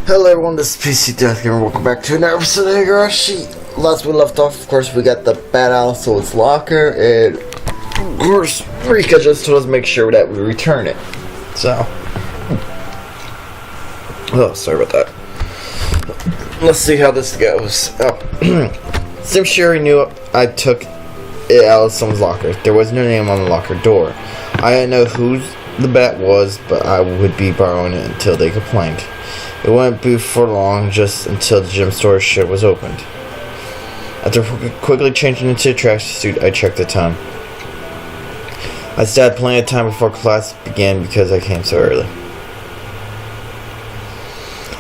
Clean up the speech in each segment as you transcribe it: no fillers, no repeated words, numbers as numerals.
Hello everyone, this is PC Death Gamer. Welcome back to another episode of Higurashi. Last we left off, of course, we got the bat out of its locker, and of course, Rika just told us to make sure that we return it. So, oh, sorry about that. Let's see how this goes. Since she already knew I took it out of someone's locker, there was no name on the locker door. I didn't know who the bat was, but I would be borrowing it until they complained. It wouldn't be for long, just until the gym storage shed was opened. After quickly changing into a tracksuit, I checked the time. I still had plenty of time before class began because I came so early.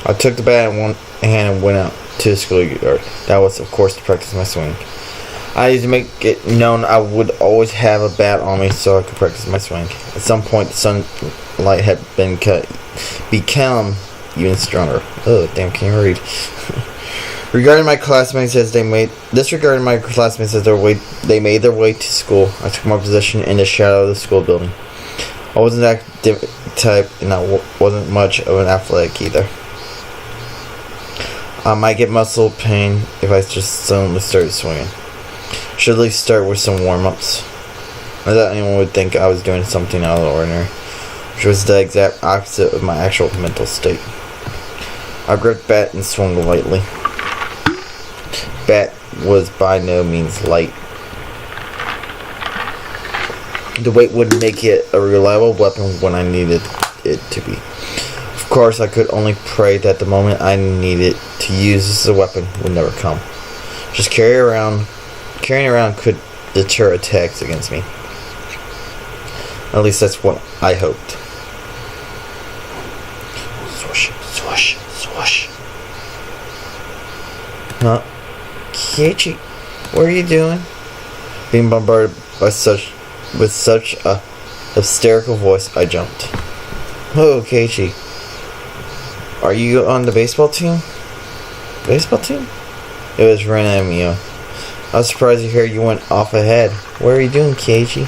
I took the bat in one hand and went out to the schoolyard. That was, of course, to practice my swing. I used to make it known I would always have a bat on me so I could practice my swing. At some point, the sunlight had become even stronger. Oh, damn, can't read. Regarding my classmates as they made their way to school, I took my position in the shadow of the school building. I wasn't that academic type, and I wasn't much of an athletic either. I might get muscle pain if I just suddenly started swinging. Should at least start with some warm-ups. I thought anyone would think I was doing something out of the ordinary, which was the exact opposite of my actual mental state. I gripped the bat and swung lightly. Bat was by no means light. The weight would make it a reliable weapon when I needed it to be. Of course, I could only pray that the moment I needed to use this as a weapon would never come. Just carrying around could deter attacks against me. At least that's what I hoped. Swoosh, swoosh, swoosh. Huh? Keiichi, what are you doing? Being bombarded with such a hysterical voice, I jumped. Oh, Keiichi. Are you on the baseball team? Baseball team? It was Rena and Mio. I was surprised to hear you went off ahead. What are you doing, Keiichi?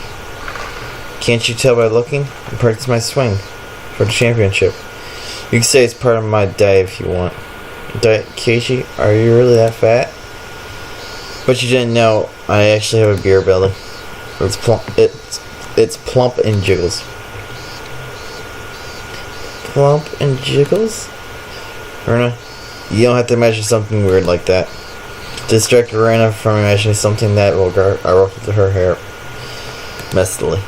Can't you tell by looking? I practiced my swing for the championship. You can say it's part of my diet if you want. Diet, Keiichi? Are you really that fat? But you didn't know I actually have a beer belly. It's plump and jiggles. Plump and jiggles? Rena, you don't have to imagine something weird like that. Distract Rena from imagining something that vulgar. I ruffled her hair messily.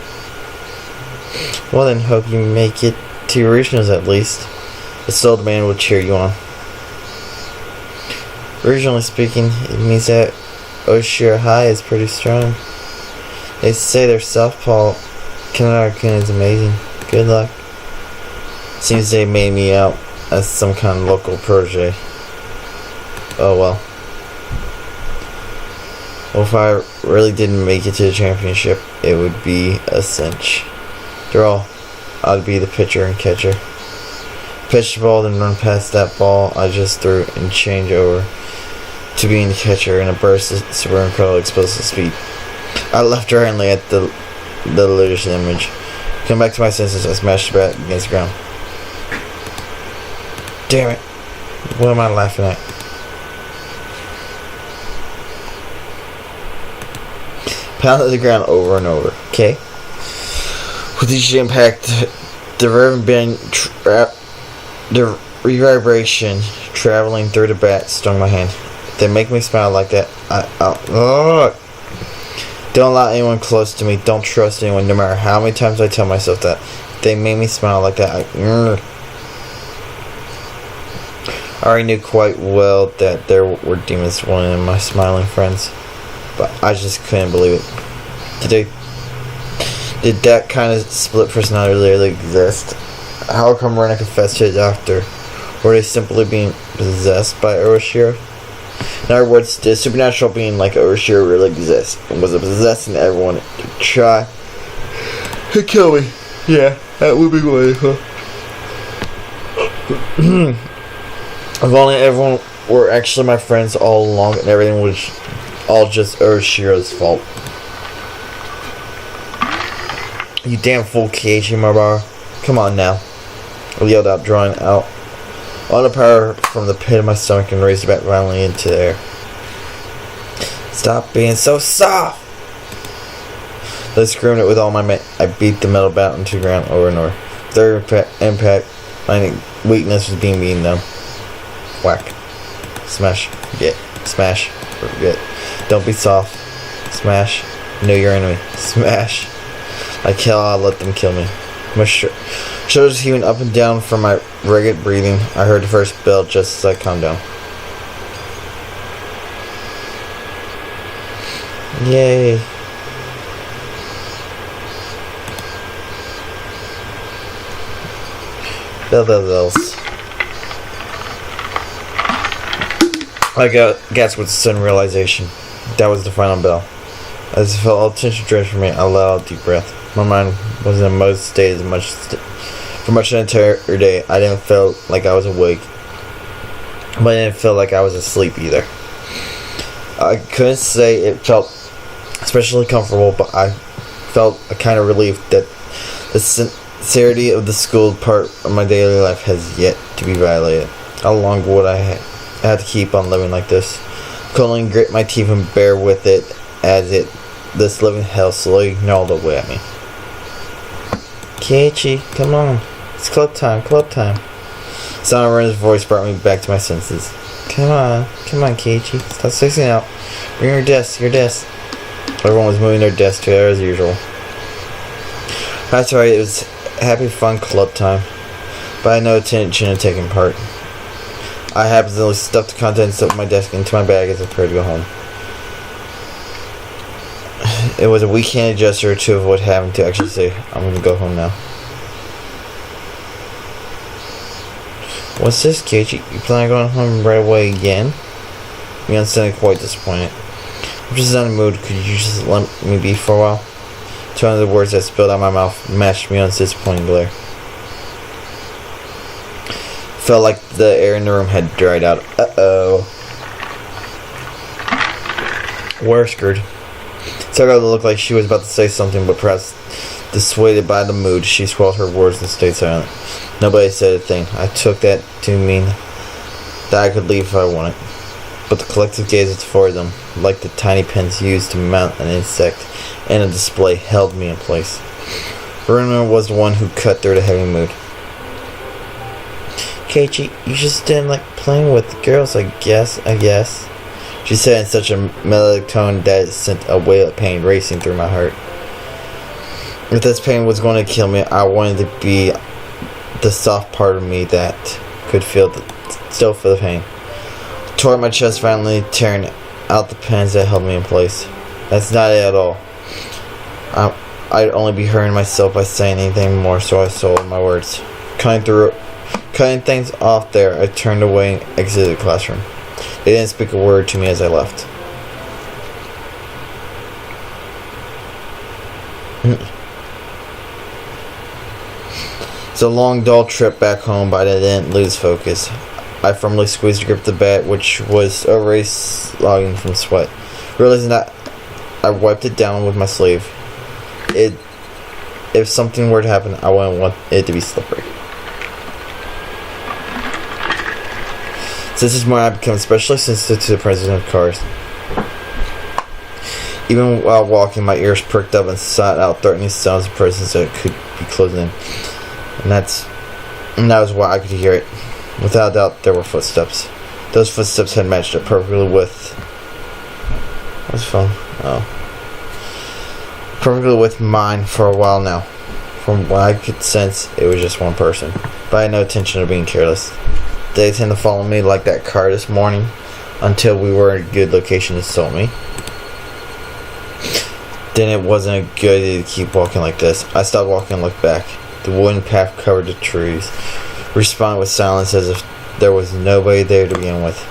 Well then, hope you make it to your regionals at least. The still man will cheer you on. Regionally speaking, it means that Oshira High is pretty strong. They say their softball kindergarten is amazing. Good luck. Seems they made me out as some kind of local protege. Oh well. Well, if I really didn't make it to the championship, it would be a cinch. After all, I'd be the pitcher and catcher. Pitch the ball, then run past that ball I just threw and change over to being the catcher in a burst of super incredible explosive speed. I left hurriedly at the illusion image. Come back to my senses, I smashed the bat against the ground. Damn it. What am I laughing at? Pounded the ground over and over. Okay? With each impact, the reverberation traveling through the bat stung my hand. They make me smile like that. Don't allow anyone close to me. Don't trust anyone, no matter how many times I tell myself that. They made me smile like that. I already knew quite well that there were demons swirling in my smiling friends, but I just couldn't believe it. Did that kind of split personality really exist? How come Rena confessed to the doctor? Were they simply being possessed by Oshira? In other words, did a supernatural being like Oshira really exist? And was it possessing everyone to try to kill me? Yeah, that would be way, huh? If only everyone were actually my friends all along and everything was all just Oshira's fault. You damn fool, Keiichi, my bar. Come on now. I yelled out, drawing out All the power from the pit of my stomach and raised it back violently into the air. Stop being so soft! I screamed it with all my might. I beat the metal bat into the ground over and over. Third impact, my weakness was being beaten down. Whack. Smash. Forget. Smash. Forget. Don't be soft. Smash. Know your enemy. Smash. I let them kill me. My shoulders heaving up and down from my ragged breathing. I heard the first bell just as I calmed down. Yay. Bells. I gasped with a sudden realization. That was the final bell. As I felt all tension drift from me, I let out a deep breath. My mind was in a mode state for much of the entire day. I didn't feel like I was awake, but I didn't feel like I was asleep either. I couldn't say it felt especially comfortable, but I felt a kind of relief that the sincerity of the school part of my daily life has yet to be violated. How long would I have to keep on living like this? I could only grit my teeth and bear with it as this living hell slowly gnawed away at me. Keiichi, come on. It's club time. The sound of Rena's voice brought me back to my senses. Come on, Keiichi. Stop spacing out. Bring your desk. Everyone was moving their desk together as usual. That's right, it was happy fun club time, but I had no intention of taking part. I happily stuffed the contents of my desk into my bag as I prepared to go home. It was a weak-handed gesture to avoid having to actually say, I'm going to go home now. What's this, Keiichi? You plan on going home right away again? Mion sounded quite disappointed. I'm just not in the mood. Could you just let me be for a while? Two of the words that spilled out of my mouth matched Mion's disappointing glare. Felt like the air in the room had dried out. Uh-oh. We're screwed. Saga looked like she was about to say something, but perhaps dissuaded by the mood, she swallowed her words and stayed silent. Nobody said a thing. I took that to mean that I could leave if I wanted. But the collective gaze of the four of them, like the tiny pins used to mount an insect in a display, held me in place. Rena was the one who cut through the heavy mood. Keiichi, you just didn't like playing with the girls, I guess. She said in such a melodic tone that it sent a wave of pain racing through my heart. If this pain was going to kill me, I wanted to be the soft part of me that could still feel the pain. I tore at my chest violently, tearing out the pins that held me in place. That's not it at all. I'd only be hurting myself by saying anything more, so I swallowed my words. Cutting things off there, I turned away and exited the classroom. They didn't speak a word to me as I left. It's a long, dull trip back home, but I didn't lose focus. I firmly squeezed the grip of the bat, which was already slogging from sweat. Realizing that I wiped it down with my sleeve. If something were to happen, I wouldn't want it to be slippery. Since this morning, I've become especially sensitive to the presence of cars. Even while walking, my ears perked up and sought out threatening sounds of presence that could be closing in. And that was why I could hear it. Without doubt, there were footsteps. Those footsteps had matched up perfectly with... What's phone? Oh. Perfectly with mine for a while now. From what I could sense, it was just one person. But I had no intention of being careless. They tend to follow me like that car this morning until we were in a good location to stop me. Then it wasn't a good idea to keep walking like this. I stopped walking and looked back. The wooden path covered the trees, responded with silence as if there was nobody there to begin with.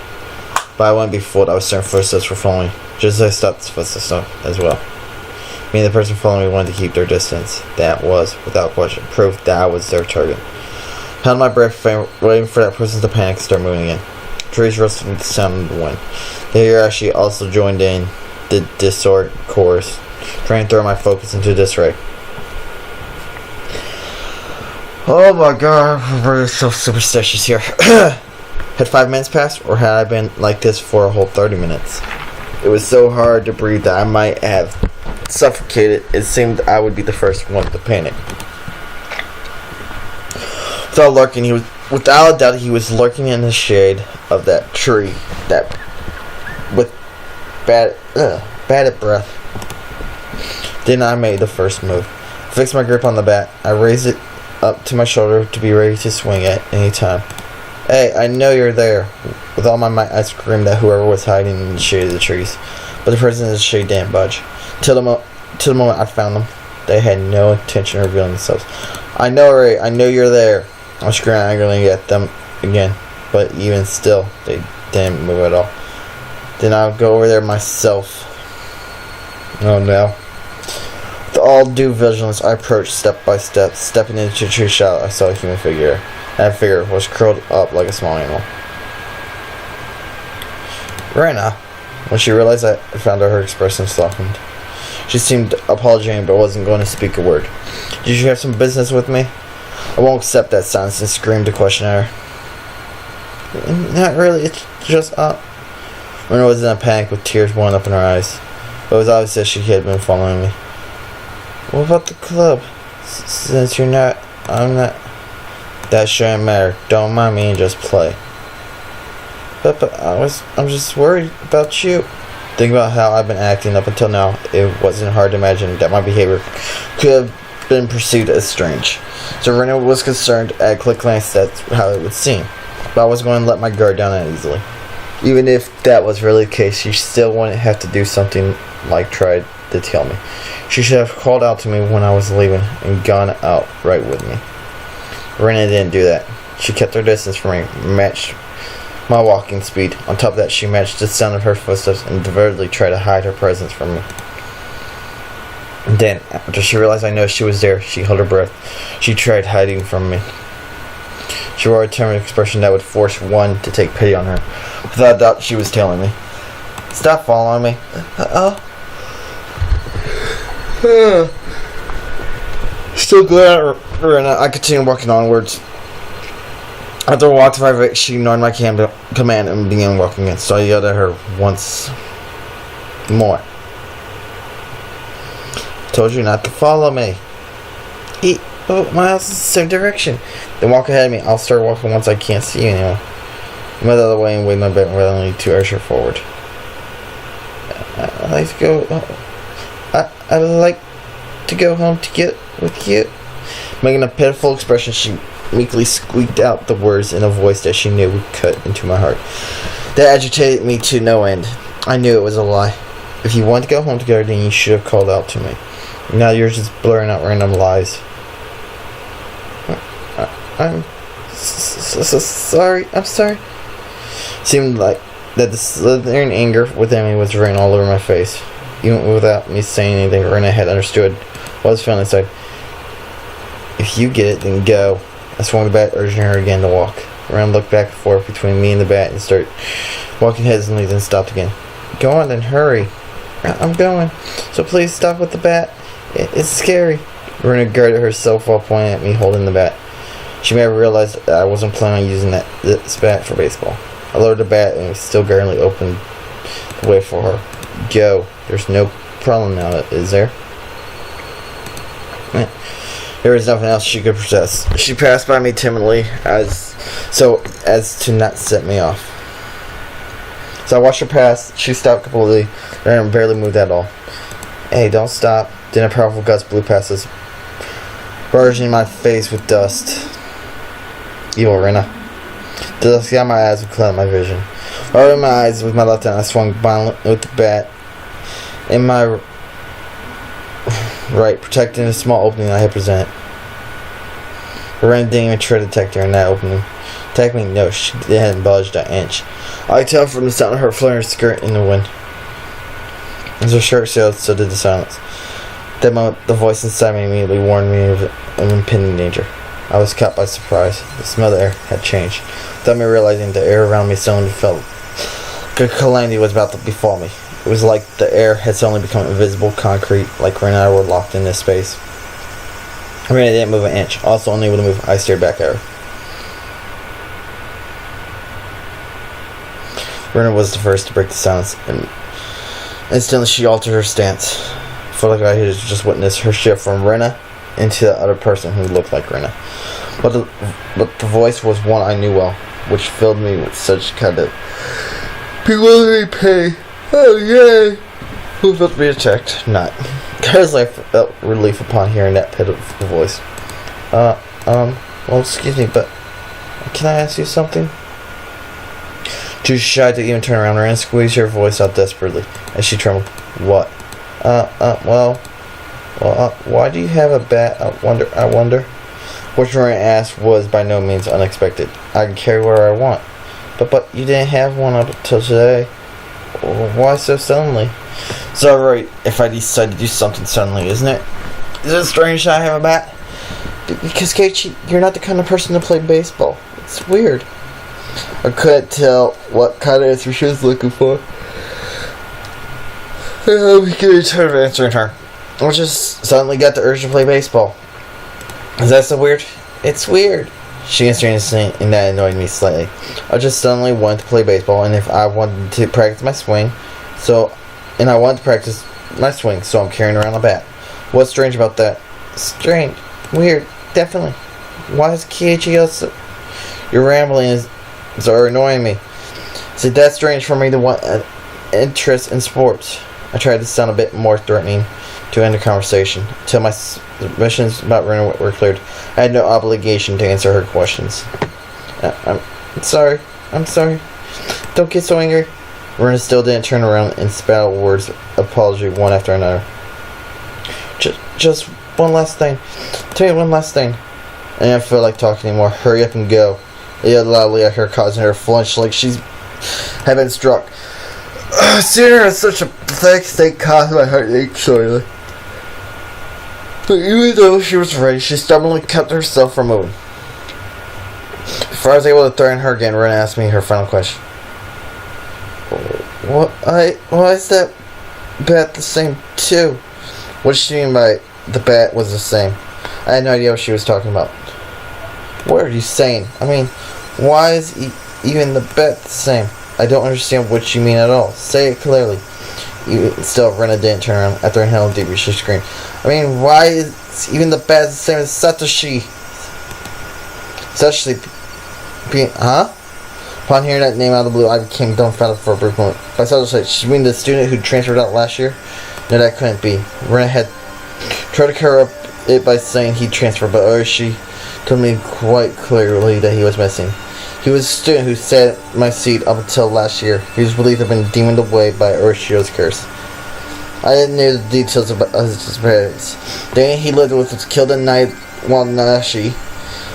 But I wouldn't be fooled. I was certain footsteps were following me. Just as I stopped, the footsteps stopped as well. Me and the person following me wanted to keep their distance. That was, without question, proof that I was their target. Held my breath, waiting for that person to panic and start moving again. Trees rustled with the sound of the wind. The Higurashi also joined in the discord chorus, trying to throw my focus into disarray. Oh my god, we're so superstitious here. Had 5 minutes passed, or had I been like this for a whole 30 minutes? It was so hard to breathe that I might have suffocated. It seemed I would be the first one to panic. Without a doubt, he was lurking in the shade of that tree, that with bated breath. Then I made the first move. I fixed my grip on the bat. I raised it up to my shoulder to be ready to swing at any time. Hey, I know you're there. With all my might, I screamed at whoever was hiding in the shade of the trees. But the person in the shade didn't budge. Till the moment I found them, they had no intention of revealing themselves. I know, Ray. I know you're there. I screamed angrily at them again. But even still, they didn't move at all. Then I'll go over there myself. Oh no. With all due vigilance, I approached step by step. Stepping into the tree shadow, I saw a human figure. That figure was curled up like a small animal. Rena. When she realized I found her expression softened. She seemed apologetic but wasn't going to speak a word. Did you have some business with me? I won't accept that silence and screamed to question her. Not really, it's just Rena was in a panic with tears welling up in her eyes. But it was obvious that she had been following me. What about the club? Since I'm not... That shouldn't matter. Don't mind me and just play. But I'm just worried about you. Think about how I've been acting up until now. It wasn't hard to imagine that my behavior could have been perceived as strange. So Rena was concerned at a quick glance that's how it would seem. But I wasn't going to let my guard down that easily. Even if that was really the case, she still wouldn't have to do something like try to tell me. She should have called out to me when I was leaving and gone out right with me. Rena didn't do that. She kept her distance from me, matched my walking speed. On top of that, she matched the sound of her footsteps and divertedly tried to hide her presence from me. And then, after she realized I noticed she was there, she held her breath. She tried hiding from me. She wore a determined expression that would force one to take pity on her. Without a doubt, she was telling me, "Stop following me." Still glaring at Rena, I continued walking onwards. After I walked 5 feet, she ignored my command and began walking again. So I yelled at her once more. Told you not to follow me. My house is the same direction. Then walk ahead of me. I'll start walking once I can't see you anymore. I went the other way and waved my bat randomly to urge her forward. I'd like to go. I'd like to go home to get with you. Making a pitiful expression, she meekly squeaked out the words in a voice that she knew would cut into my heart. That agitated me to no end. I knew it was a lie. If you wanted to go home together, then you should have called out to me. Now you're just blurring out random lies. I'm sorry. I'm sorry. Seemed like that the slithering anger within me was raining all over my face. Even without me saying anything, Rena had understood what I was feeling inside. If you get it, then go. I swung the bat, urging her again to walk. Rena looked back and forth between me and the bat and started walking hesitantly, then stopped again. Go on, then hurry. I'm going. So please stop with the bat. It's scary. Rena guarded herself while pointing at me holding the bat. She may have realized that I wasn't planning on using this bat for baseball. I lowered the bat and still guardedly opened the way for her. Go. There's no problem now, is there? There was nothing else she could possess. She passed by me timidly as to not set me off. So I watched her pass. She stopped completely and barely moved at all. Hey, don't stop. Then a powerful gust blew past us, barging my face with dust. Evil Rena. The dust got my eyes and clouded my vision. Over my eyes with my left hand, I swung violently with the bat in my right, protecting the small opening I had presented. Rena didn't even try to attack her in that opening. Attack me? No, she hadn't budged an inch. I could tell from the sound of her fluttering skirt in the wind. As her shirt sailed, so did the silence. At that moment, the voice inside me immediately warned me of impending danger. I was caught by surprise. The smell of the air had changed. Without me realizing, the air around me suddenly felt like a calamity was about to befall me. It was like the air had suddenly become invisible concrete, like Rena and I were locked in this space. Rena didn't move an inch. Also unable to move, I stared back at her. Rena was the first to break the silence, and instantly she altered her stance. I felt like I had just witnessed her shift from Rena into the other person who looked like Rena. But the voice was one I knew well, which filled me with such kind of bewildering pain. Oh, yay! Who felt to be attacked? Not. Because I felt relief upon hearing that pitiful voice. Well, excuse me, but can I ask you something? Too shy to even turn around, Rena squeezed her voice out desperately as she trembled. What? Why do you have a bat? I wonder. What Rena asked was by no means unexpected. I can carry where I want. But you didn't have one up until today. Why so suddenly? It's alright if I decide to do something suddenly, isn't it? Is it strange that I have a bat? Because, Keiichi, you're not the kind of person to play baseball. It's weird. I couldn't tell what kind of answer she was looking for. We could tired of answering her. I just suddenly got the urge to play baseball. Is that so weird? It's weird. She answered instantly, and that annoyed me slightly. I just suddenly wanted to play baseball, and if I wanted to practice my swing, so I'm carrying around a bat. What's strange about that? Strange. Weird. Definitely. Why is Keiichi also... Your rambling is annoying me. Is it that strange for me to want an interest in sports? I tried to sound a bit more threatening to end the conversation, until my suspicions about Rena were cleared. I had no obligation to answer her questions. I'm sorry. Don't get so angry. Rena still didn't turn around and spat out words of apology one after another. Just one last thing. Tell you one last thing. I didn't feel like talking anymore. Hurry up and go. I yelled loudly at her, causing her to flinch like she's had been struck. Seeing her in such a pathetic state caused my heart to ache sorely. But even though she was ready, she stubbornly kept herself from moving. Before I was able to threaten her again, Rena asked me her final question. Why is that bat the same too? What did she mean by the bat was the same? I had no idea what she was talking about. What are you saying? I mean, why is even the bat the same? I don't understand what you mean at all. Say it clearly. Still, Rena didn't turn around. After inhaling deeply, she screamed. I mean, why is even the bat the same as Satoshi? Satoshi being... Huh? Upon hearing that name out of the blue, I became dumbfounded for a brief moment. By Satoshi, you mean the student who transferred out last year? No, that couldn't be. Rena had tried to cover up it by saying he transferred, but Higurashi told me quite clearly that he was missing. He was a student who sat in my seat up until last year. He was believed to have been demoned away by Higurashi's curse. I didn't know the details about his disappearance. The aunt he lived with was killed at night while Nashi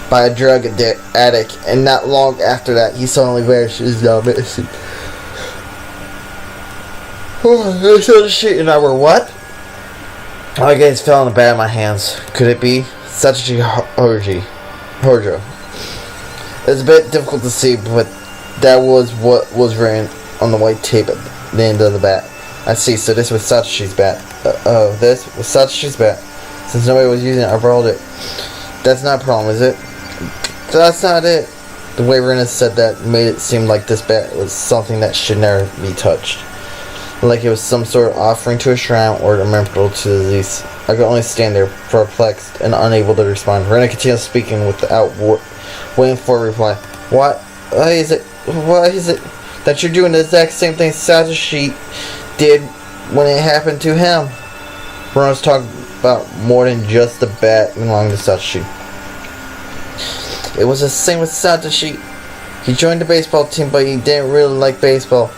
by a drug addict, and not long after that, he suddenly vanished. He is now missing. Satoshi and I were what? My gaze fell on the bat in my hands. Could it be Satoshi Hojo? It's a bit difficult to see, but that was what was written on the white tape at the end of the bat. I see, so this was Satoshi's bat. This was Satoshi's bat. Since nobody was using it, I borrowed it. That's not a problem, is it? That's not it. The way Rena said that made it seem like this bat was something that should never be touched. Like it was some sort of offering to a shrine or a memorial to the deceased. I could only stand there, perplexed and unable to respond. Rena continued speaking without waiting for a reply. Why is it that you're doing the exact same thing Satoshi did when it happened to him? Rena was talking about more than just the bat belonging to Satoshi. It was the same with Satoshi. He joined the baseball team, but he didn't really like baseball.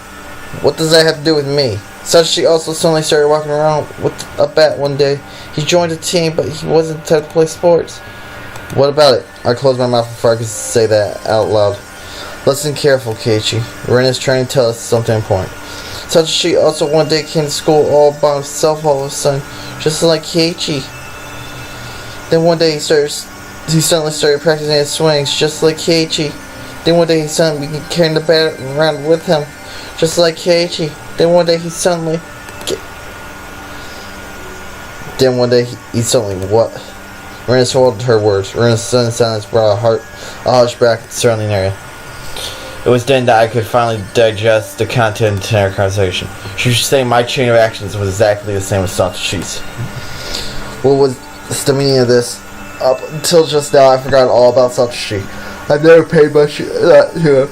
What does that have to do with me? Satoshi also suddenly started walking around with a bat one day. He joined the team, but he wasn't the type to play sports. What about it? I closed my mouth before I could say that out loud. Listen careful, Keiichi. Rena's trying to tell us something important. Satoshi also one day came to school all by himself all of a sudden, just like Keiichi. Then one day he suddenly started practicing his swings, just like Keiichi. Then one day he suddenly began carrying the bat around with him, just like Keiichi. Then one day he suddenly what? Rena swallowed her words. Rena's sudden silence brought a hush back to the surrounding area. It was then that I could finally digest the content in our conversation. She was saying my chain of actions was exactly the same as Satoshi's. What was the meaning of this? Up until just now, I forgot all about Satoshi. I've never paid much to him.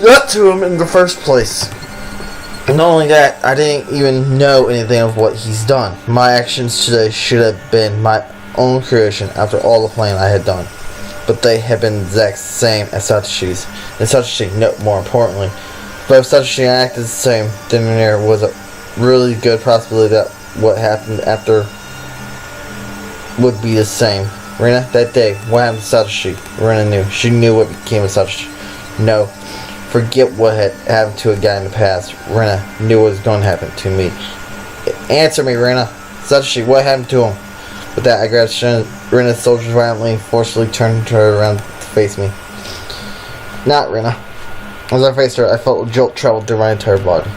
Not to him in the first place. Not only that, I didn't even know anything of what he's done. My actions today should have been my own creation after all the planning I had done. But they have been the exact same as Satoshi's. And Satoshi, no, more importantly. But if Satoshi acted the same, then there was a really good possibility that what happened after would be the same. Rena, that day, what happened to Satoshi? Rena knew. She knew what became of Satoshi. No. Forget what had happened to a guy in the past. Rena knew what was going to happen to me. Answer me, Rena. Satoshi, what happened to him? With that, I grabbed Rena's shoulders violently and forcefully turned her around to face me. Not Rena. As I faced her, I felt a jolt travel through my entire body.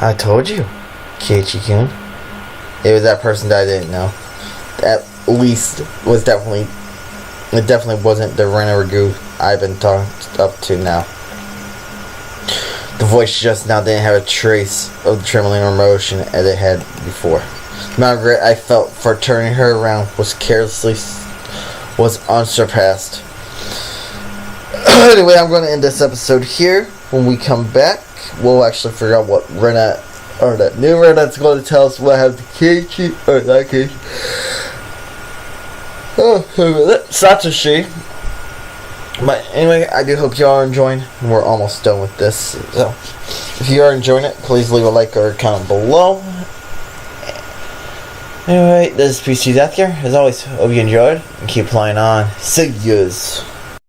I told you, Keiichi-kun. It was that person that I didn't know. At least it definitely wasn't the Rena Ragu I've been talked up to now. The voice just now didn't have a trace of the trembling or emotion as it had before. The amount of regret I felt for turning her around was unsurpassed. Anyway, I'm going to end this episode here. When we come back, we'll actually figure out what Rena, or that new Rena, that's going to tell us what happened to Keiichi, or not Keiichi. Satoshi. But anyway, I do hope you all are enjoying. We're almost done with this. So, if you are enjoying it, please leave a like or a comment below. Anyway, this is PC Death here. As always, hope you enjoyed and keep playing on. See yous.